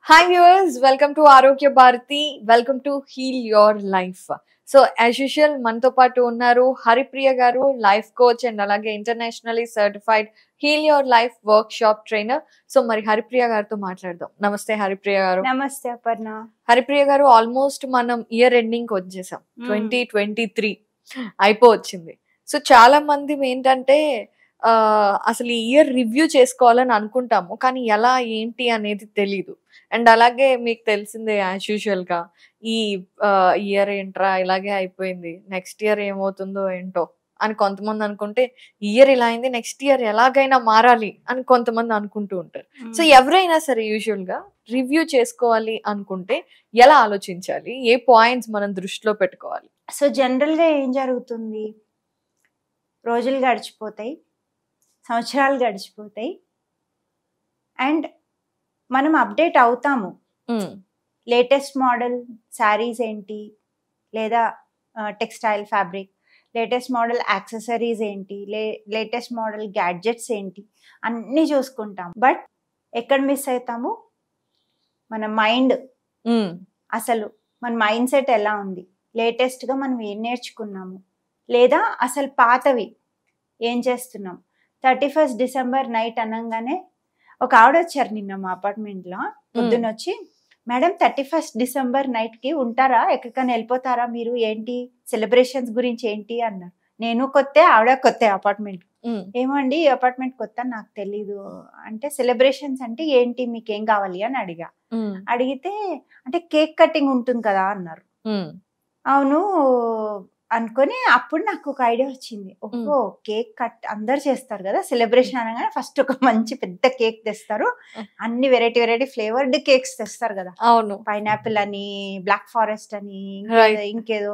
Hi viewers, welcome to Arogya Bharati. Welcome to Heal Your Life. So as usual, మనతో పాటు ఉన్నారు హరిప్రియ గారు, life coach and అలాగే internationally certified heal your life workshop trainer. So మరి హరిప్రియ గారితో మాట్లాడదాం. నమస్తే హరిప్రియ గారు. నమస్తే అపర్ణ. హరిప్రియ గారు, ఆల్మోస్ట్ మనం ఇయర్ ఎండింగ్ వచ్చేసాం. 2023 అయిపోవచ్చింది. సో చాలా మంది ఏంటంటే అసలు ఈ ఇయర్ రివ్యూ చేసుకోవాలని అనుకుంటాము, కానీ ఎలా ఏంటి అనేది తెలీదు. అండ్ అలాగే మీకు తెలిసిందే యాజ్ యూజువల్ గా ఈ ఇయర్ ఏంట్రా ఇలాగే అయిపోయింది, నెక్స్ట్ ఇయర్ ఏమవుతుందో ఏంటో అని కొంతమంది అనుకుంటే, ఇయర్ ఇలా అయింది, నెక్స్ట్ ఇయర్ ఎలాగైనా మారాలి అని కొంతమంది అనుకుంటూ ఉంటారు. సో ఎవరైనా సరే యూజువల్ గా రివ్యూ చేసుకోవాలి అనుకుంటే ఎలా ఆలోచించాలి, ఏ పాయింట్స్ మనం దృష్టిలో పెట్టుకోవాలి? సో జనరల్ గా ఏం జరుగుతుంది, రోజులు గడిచిపోతాయి, సంవత్సరాలు గడిచిపోతాయి, అండ్ మనం అప్డేట్ అవుతాము. లేటెస్ట్ మోడల్ శారీస్ ఏంటి, లేదా textile fabric, latest model accessories ఏంటి, లేటెస్ట్ మోడల్ గ్యాడ్జెట్స్ ఏంటి, అన్నీ చూసుకుంటాం. బట్ ఎక్కడ మిస్ అవుతాము, మన మైండ్. అసలు మన మైండ్ సెట్ ఎలా ఉంది, లేటెస్ట్గా మనం ఏం నేర్చుకున్నాము, లేదా అసలు పాతవి ఏం చేస్తున్నాం. 31st డిసెంబర్ నైట్ అనగానే ఒక ఆవిడ వచ్చారు నిన్న మా అపార్ట్మెంట్లో. పొద్దున్న వచ్చి, మేడం 31st డిసెంబర్ నైట్ కి ఉంటారా, ఎక్కడికైనా వెళ్ళిపోతారా మీరు, ఏంటి సెలబ్రేషన్స్ గురించి ఏంటి అన్నారు. నేను కొత్త, ఆవిడ కొత్త అపార్ట్మెంట్. ఏమండి ఈ అపార్ట్మెంట్ కొత్త, నాకు తెలీదు అంటే, సెలబ్రేషన్స్ అంటే ఏంటి, మీకు ఏం కావాలి అని అడిగితే అంటే కేక్ కటింగ్ ఉంటుంది కదా అన్నారు. అవును అనుకొని అప్పుడు నాకు ఒక ఐడియా వచ్చింది. ఓహో, కేక్ కట్ అందరు చేస్తారు కదా సెలబ్రేషన్ అనగానే, ఫస్ట్ ఒక మంచి పెద్ద కేక్ తెస్తారు, అన్ని వెరైటీ ఫ్లేవర్డ్ కేక్స్ తెస్తారు కదా. అవును, పైనాపిల్ అని, బ్లాక్ ఫారెస్ట్ అని, ఇంకేదో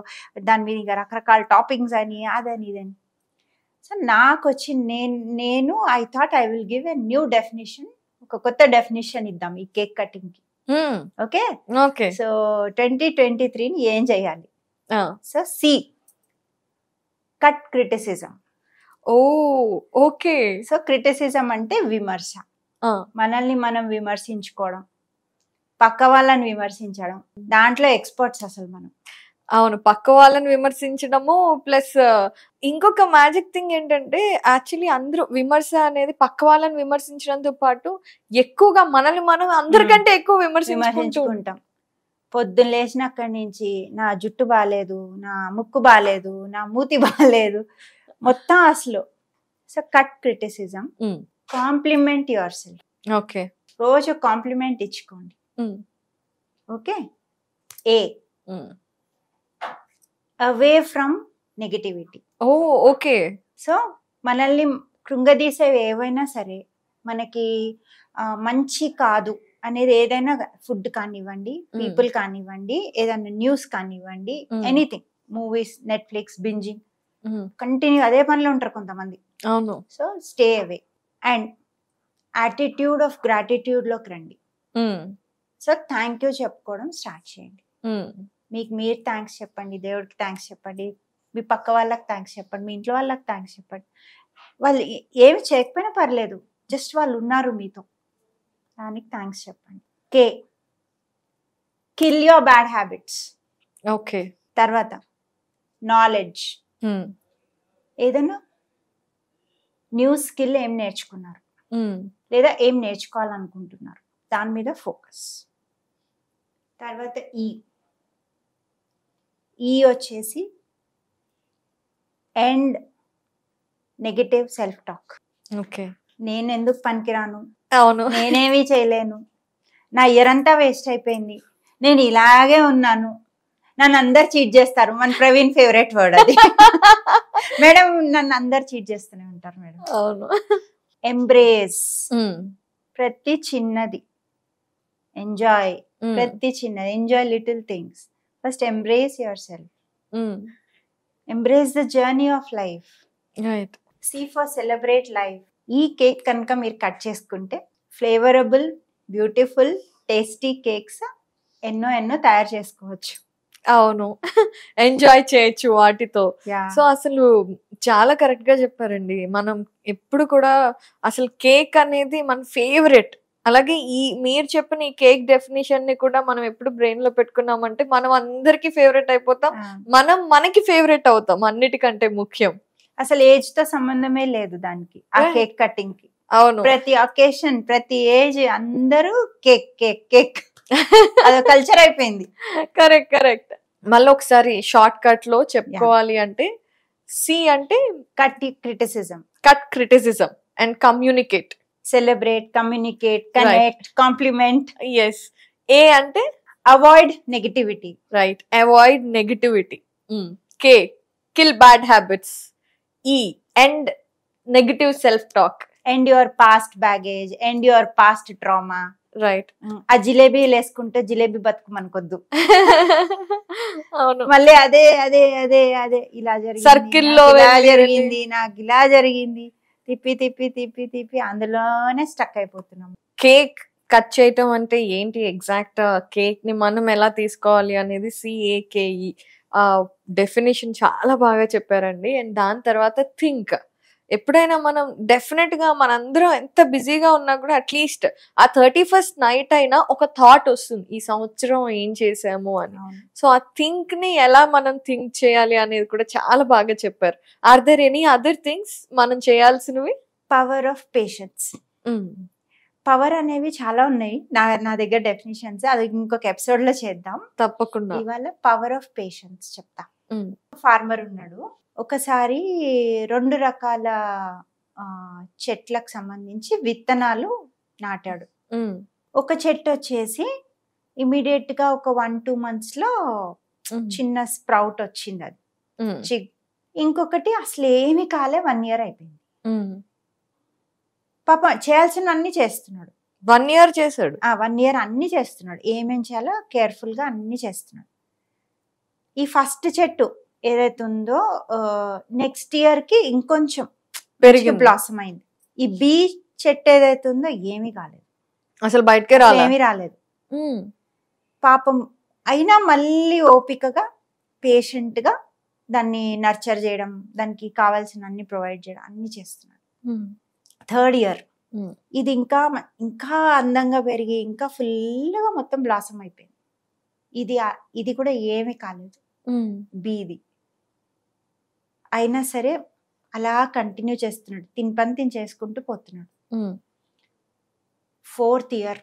దాని మీద రకరకాల టాపింగ్స్ అని, అదని ఇదని. సో నాకు వచ్చి నేను I thought I will give a new definition, ఒక కొత్త డెఫినేషన్ ఇద్దాం ఈ కేక్ కటింగ్ కి. ఓకే, సో 2023ని ఏం చేయాలి. So see cut criticism. Okay. So criticism అంటే విమర్శ, మనల్ని మనం విమర్శించుకోవడం, పక్క వాళ్ళని విమర్శించడం, దాంట్లో ఎక్స్పర్ట్స్ అసలు మనం. అవును, పక్క వాళ్ళని విమర్శించడము ప్లస్ ఇంకొక మ్యాజిక్ థింగ్ ఏంటంటే, యాక్చువల్లీ అందరూ విమర్శ అనేది పక్క వాళ్ళని విమర్శించడంతో పాటు ఎక్కువగా మనల్ని మనం అందరికంటే ఎక్కువ విమర్శించుకుంటాం. పొద్దున్న లేచినక్కడి నుంచి నా జుట్టు బాగాలేదు, నా ముక్కు బాగాలేదు, నా మూతి బాగాలేదు, మొత్తం అసలు. So cut criticism. Compliment yourself. Okay, రోజు కాంప్లిమెంట్ ఇచ్చుకోండి. Okay. A away from negativity. Okay. So మనల్ని కృంగదీసేవి ఏవైనా సరే, మనకి మంచి కాదు అనేది ఏదైనా, ఫుడ్ కానివ్వండి, పీపుల్ కానివ్వండి, ఏదైనా న్యూస్ కానివ్వండి, ఎనీథింగ్, మూవీస్, నెట్ఫ్లిక్స్, బింజింగ్, కంటిన్యూ అదే పనిలో ఉంటారు కొంతమంది. అవును. So stay away and attitude of gratitude లోకి రండి. సో థ్యాంక్ యూ చెప్పుకోవడం స్టార్ట్ చేయండి. మీకు మీరు థ్యాంక్స్ చెప్పండి, దేవుడికి థ్యాంక్స్ చెప్పండి, మీ పక్క వాళ్ళకి థ్యాంక్స్ చెప్పండి, మీ ఇంట్లో వాళ్ళకి థ్యాంక్స్ చెప్పండి. వాళ్ళు ఏమి చేయకపోయినా పర్లేదు, జస్ట్ వాళ్ళు ఉన్నారు మీతో, దానికి థ్యాంక్స్ చెప్పండి. K kill your bad habits. Okay. తర్వాత నాలెడ్జ్. ఏదైనా న్యూ స్కిల్ ఏం నేర్చుకున్నారు, లేదా ఏం నేర్చుకోవాలనుకుంటున్నారు, దాని మీద ఫోకస్. తర్వాత ఈ వచ్చేసి and negative self talk. Okay, నేను ఎందుకు పనికిరాను, అవును, నేనేమీ చేయలేను, నా ఇయర్ అంతా వేస్ట్ అయిపోయింది, నేను ఇలాగే ఉన్నాను, నన్ను అందరు చీట్ చేస్తారు. మన ప్రవీణ్ ఫేవరెట్ వర్డ్ అది. మేడం నన్ను అందరు చీట్ చేస్తూనే ఉంటారు మేడం. అవును. ఎంబ్రేస్ ప్రతి చిన్నది, ఎంజాయ్ ప్రతి చిన్నది, enjoy little things. First embrace yourself, embrace the journey of life, see for celebrate life. ఈ కేక్ కనుక మీరు కట్ చేసుకుంటే ఫ్లేవరబుల్, బ్యూటిఫుల్, టేస్టీ కేక్స్ ఎన్నో తయారు చేసుకోవచ్చు. అవును, ఎంజాయ్ చేయొచ్చు వాటితో. సో అసలు చాలా కరెక్ట్ గా చెప్పారండి. మనం ఎప్పుడు కూడా అసలు కేక్ అనేది మన ఫేవరెట్, అలాగే ఈ మీరు చెప్పిన ఈ కేక్ డెఫినేషన్ ని కూడా మనం ఎప్పుడు బ్రెయిన్ లో పెట్టుకున్నామంటే మనం అందరికి ఫేవరెట్ అయిపోతాం, మనం మనకి ఫేవరెట్ అవుతాం, అన్నిటికంటే ముఖ్యం. అసలు ఏజ్ తో సంబంధమే లేదు దానికి, ఆ కేక్ కటింగ్ కి. అవును, ప్రతి అకేషన్, ప్రతి ఏజ్ అందరూ కేక్ కేక్ కేక్ అదో కల్చర్ అయిపోయింది. Correct correct. మళ్ళీ ఒకసారి షార్ట్ కట్ లో చెప్పుకోవాలి అంటే సి అంటే cut criticism, cut criticism and communicate, celebrate, communicate, connect, compliment. Yes. A అంటే avoid negativity, right, avoid negativity. K kill bad habits. E end negative self talk, end your past baggage, end your past trauma. Right. ఆ జిలేబీ వేసుకుంటే జిలేబీ బతుకు మనకొద్దు. అవును, మళ్ళీ అదే అదే అదే అదే ఇలా జరిగింది, సర్కిల్ లో జరిగింది, నాకు ఇలా జరిగింది, తిప్పి తిప్పి తిప్పి తిప్పి అందులోనే స్టక్ అయిపోతున్నాం. కేక్ కట్ చేయటం అంటే ఏంటి ఎగ్జాక్ట్, కేక్ ని మనం ఎలా తీసుకోవాలి అనేది CAKE డెఫినేషన్ చాలా బాగా చెప్పారండి. అండ్ దాని తర్వాత థింక్. ఎప్పుడైనా మనం డెఫినెట్ గా మనందరం ఎంత బిజీగా ఉన్నా కూడా అట్లీస్ట్ ఆ 31st నైట్ అయినా ఒక థాట్ వస్తుంది, ఈ సంవత్సరం ఏం చేసాము అని. సో ఆ థింక్ ని ఎలా మనం థింక్ చేయాలి అనేది కూడా చాలా బాగా చెప్పారు. Are there any other things మనం చేయాల్సినవి? Power of patience. పవర్ అనేవి చాలా ఉన్నాయి, నా దగ్గర డెఫినేషన్స్, అది ఇంకొక ఎపిసోడ్ లో చేద్దాం తప్పకుండా. ఇవాళ పవర్ ఆఫ్ పేషెన్స్ చెప్తా. ఫార్మర్ ఉన్నాడు, ఒకసారి 2 రకాల చెట్లకు సంబంధించి విత్తనాలు నాటాడు. ఒక చెట్టు వచ్చేసి ఇమీడియట్ గా ఒక 1-2 months లో చిన్న స్ప్రౌట్ వచ్చింది, అది. ఇంకొకటి అసలు ఏమి కాలే, 1 year అయిపోయింది. పాప చేయాల్సిన అన్ని చేస్తున్నాడు, 1 year చేశాడు. 1 year అన్ని చేస్తున్నాడు, ఏమేం చేయాలో కేర్ఫుల్ గా అన్ని చేస్తున్నాడు. ఈ ఫస్ట్ చెట్టు ఏదైతే ఉందో నెక్స్ట్ ఇయర్ కి ఇంకొంచెం పెరిగి బ్లాసమ్ అయింది. ఈ బి చెట్టు ఏదైతే ఉందో ఏమీ కాలేదు, అసలు బయటకే ఏమీ రాలేదు. పాపం అయినా మళ్ళీ ఓపికగా పేషెంట్ గా దాన్ని నర్చర్ చేయడం, దానికి కావాల్సిన అన్ని ప్రొవైడ్ చేయడం అన్ని చేస్తున్నాడు. 3rd year ఇది ఇంకా ఇంకా అందంగా పెరిగి ఇంకా ఫుల్ గా మొత్తం బ్లాసమ్ అయిపోయింది. ఇది కూడా ఏమీ కాలేదు బీది. అయినా సరే అలా కంటిన్యూ చేస్తున్నాడు, తిని పని తిని చేసుకుంటూ పోతున్నాడు. 4th year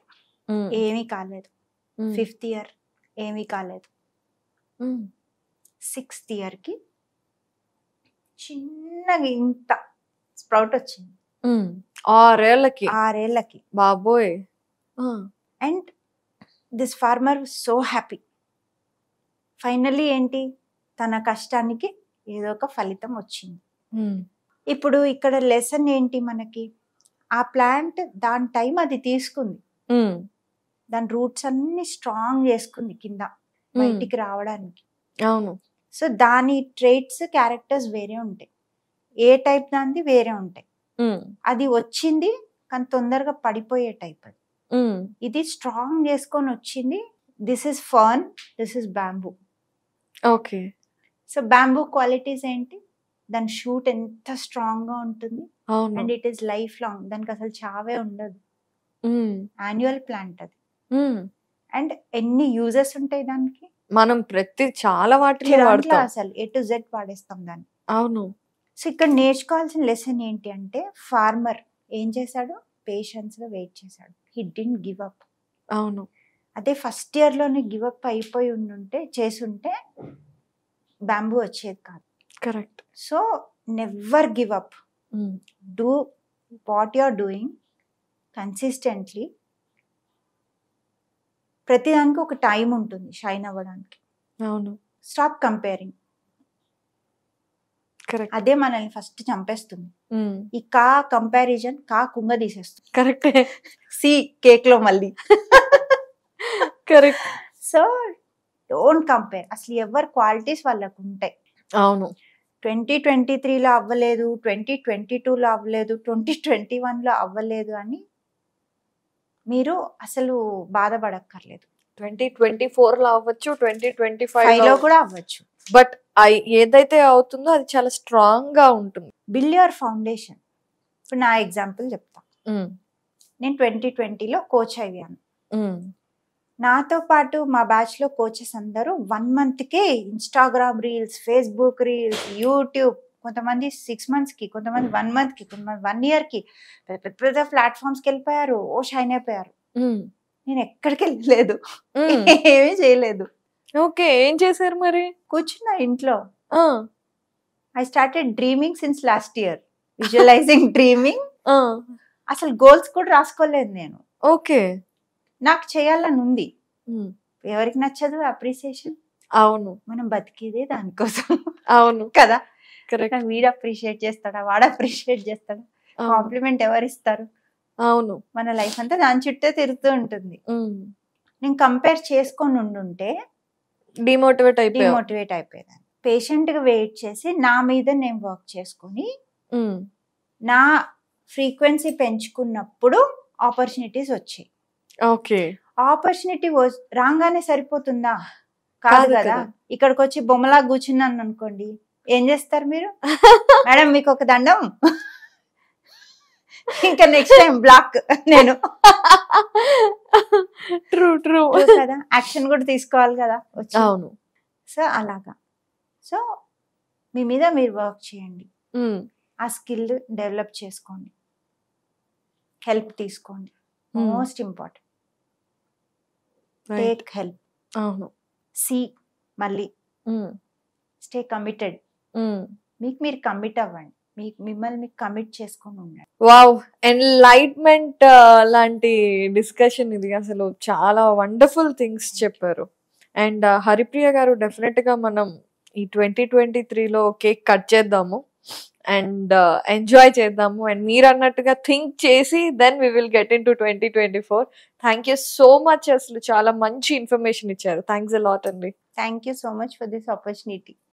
ఏమీ కాలేదు, 5th year ఏమీ కాలేదు, 6th year కి చిన్నగా ఇంత స్ప్రౌట్ వచ్చింది. 6 ఏళ్ళకి బాబోయ్. And this farmer so happy. Finally ఏంటి, తన కష్టానికి ఏదో ఒక ఫలితం వచ్చింది. ఇప్పుడు ఇక్కడ లెసన్ ఏంటి మనకి, ఆ ప్లాంట్ దాని టైం అది తీసుకుంది, దాని రూట్స్ అన్ని స్ట్రాంగ్ చేసుకుంది కింద బయటికి రావడానికి. అవును. సో దాని ట్రేట్స్, క్యారెక్టర్స్ వేరే ఉంటాయి, ఏ టైప్ దాన్ని వేరే ఉంటాయి. అది వచ్చింది కానీ తొందరగా పడిపోయే టైప్ అది. ఇది స్ట్రాంగ్ చేసుకొని వచ్చింది. This is fern, this is bamboo. Okay. So bamboo qualities ఏంటి, దాని షూట్ ఎంత స్ట్రాంగ్ గా ఉంటుంది, and it is life long, దానికి అసలు చావే ఉండదు, యాన్యువల్ ప్లాంట్ అది. అండ్ ఎన్ని యూజెస్ ఉంటాయి దానికి, మనం ప్రతి చాలా వాటిలో అసలు A to Z వాడేస్తాం దాన్ని. అవును. సో ఇక్కడ నేర్చుకోవాల్సిన లెసన్ ఏంటి అంటే, ఫార్మర్ ఏం చేశాడు, పేషెన్స్ గా వెయిట్ చేశాడు, హీ డిడ్ంట్ గివ్ అప్. అవును. అదే ఫస్ట్ ఇయర్ లోనే గివ్ అప్ అయిపోయి చేసుంటే బ్యాంబూ వచ్చేది కాదు. Correct. So never give up, do what you are doing consistently. ప్రతిదానికి ఒక టైం ఉంటుంది షైన్ అవ్వడానికి. అవును. Stop comparing. కరెక్ట్. అదే మనల్ని ఫస్ట్ చంపేస్తుంది. ఈ కంపారిజన్ కుంగ తీసేస్తుంది. కరెక్ట్. సి కేక్ లో మళ్ళీ. కరెక్ట్. So don't compare. అసలు ఎవరి క్వాలిటీస్ వాళ్ళకు ఉంటాయి. అవును. 2023లో అవ్వలేదు, 2022లో అవ్వలేదు, 2021లో అవ్వలేదు అని మీరు అసలు బాధపడక్కర్లేదు. 2024లో అవ్వచ్చు, 2025లో కూడా అవ్వచ్చు. బట్ ఏదైతే అవుతుందో అది చాలా స్ట్రాంగ్ గా ఉంటుంది. Build your foundation. ఇప్పుడు నా ఎగ్జాంపుల్ చెప్తా. నేను 2020లో కోచ్ అయ్యాను. నాతో పాటు మా బ్యాచ్ లో కోచెస్ అందరూ 1 monthకే Instagram reels, Facebook reels, YouTube, కొంతమంది 6 monthsకి, కొంతమంది 1 monthకి, కొంతమంది 1 yearకి పెద్ద పెద్ద ప్లాట్ఫామ్స్కి వెళ్ళిపోయారు. ఓ షైన్ అయిపోయారు. నేను ఎక్కడికి వెళ్ళలేదు, ఏమీ చేయలేదు. ఓకే, ఏం చేశారు మరి? కూర్చున్నా ఇంట్లో. I started dreaming since last year, visualising, dreaming. అసలు గోల్స్ కూడా రాసుకోలేదు నేను. ఓకే, నాకు చేయాలని ఉంది. ఎవరికి నచ్చదు అప్రిసియేషన్? అవును, మనం బతికేదే దానికోసం. అవును కదా, కరెక్ట్. వీడు అప్రిషియేట్ చేస్తాడా, వాడు అప్రిషియేట్ చేస్తాడా, కాంప్లిమెంట్ ఎవరు ఇస్తారు? అవును, మన లైఫ్ అంతా దాని చుట్టే తిరుగుతూ ఉంటుంది. నేను కంపేర్ చేసుకొని ఉండుంటే డిమోటివేట్ అయిపోయేదాన్ని. పేషెంట్ గా వెయిట్ చేసి నా మీద నేను వర్క్ చేసుకొని నా ఫ్రీక్వెన్సీ పెంచుకున్నప్పుడు ఆపర్చునిటీస్ వచ్చాయి. ఓకే, ఆపర్చునిటీ రాగానే సరిపోతుందా? కాదు కదా. ఇక్కడికి వచ్చి బొమ్మలా కూర్చున్నాను అనుకోండి, ఏం చేస్తారు మీరు? మేడం మీకు ఒక దండం, ఇంకా నెక్స్ట్ టైం బ్లాక్. నేను ట్రూ కదా, యాక్షన్ కూడా తీసుకోవాలి కదా. అవును. సో అలాగా. సో మీ మీద మీరు వర్క్ చేయండి, ఆ స్కిల్ డెవలప్ చేసుకోండి, హెల్ప్ తీసుకోండి. Most important, take help. అవును. సి మళ్ళీ స్టే కమిటెడ్. మీకు మీరు కమిట్ అవ్వండి, మిమ్మల్ని మీకు కమిట్ చేసుకొని ఉండండి. వావ్, ఎన్లైట్మెంట్ లాంటి డిస్కషన్ ఇది. అసలు చాలా వండర్ఫుల్ థింగ్స్ చెప్పారు. అండ్ హరిప్రియ గారు, డెఫినెట్ గా మనం ఈ 2023లో కేక్ కట్ చేద్దాము అండ్ ఎంజాయ్ చేద్దాము. అండ్ మీరు అన్నట్టుగా థింక్ చేసి then we will get into 2024. Thank you so much. అసలు చాలా మంచి ఇన్ఫర్మేషన్ ఇచ్చారు. థ్యాంక్స్ అ లాట్ అండి. Thank you so much for this opportunity.